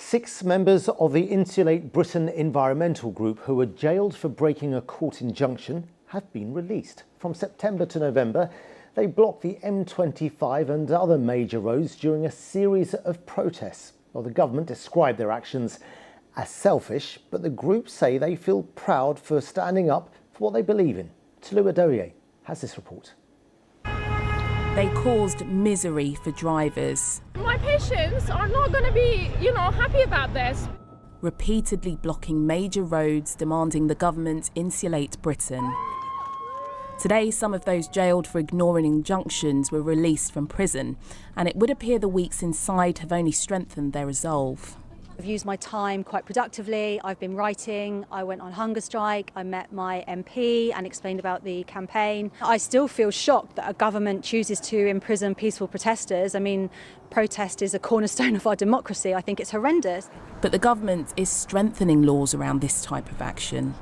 6 members of the Insulate Britain environmental group who were jailed for breaking a court injunction have been released. From September to November, they blocked the M25 and other major roads during a series of protests. Well, the government described their actions as selfish, but the group say they feel proud for standing up for what they believe in. Tulu Adoye has this report. They caused misery for drivers. My patients are not going to be, happy about this. Repeatedly blocking major roads, demanding the government insulate Britain. Today, some of those jailed for ignoring injunctions were released from prison, and it would appear the weeks inside have only strengthened their resolve. I've used my time quite productively. I've been writing, I went on hunger strike, I met my MP and explained about the campaign. I still feel shocked that a government chooses to imprison peaceful protesters. I mean, protest is a cornerstone of our democracy. I think it's horrendous. But the government is strengthening laws around this type of action.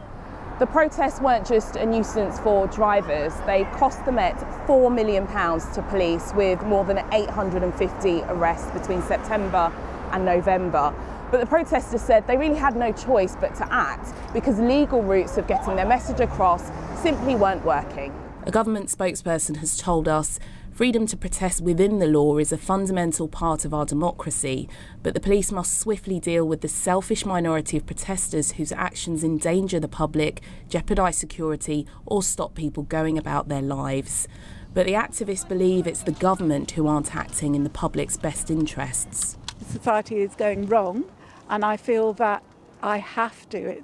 The protests weren't just a nuisance for drivers. They cost the Met £4 million to police, with more than 850 arrests between September and November. But the protesters said they really had no choice but to act because legal routes of getting their message across simply weren't working. A government spokesperson has told us freedom to protest within the law is a fundamental part of our democracy, but the police must swiftly deal with the selfish minority of protesters whose actions endanger the public, jeopardise security or stop people going about their lives. But the activists believe it's the government who aren't acting in the public's best interests. Society is going wrong, and I feel that I have to.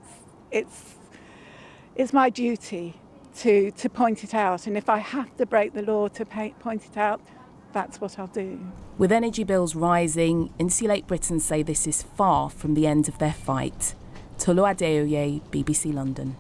It's my duty to point it out, and if I have to break the law to point it out, that's what I'll do. With energy bills rising, Insulate Britain say this is far from the end of their fight. Tulu Adeoye, BBC London.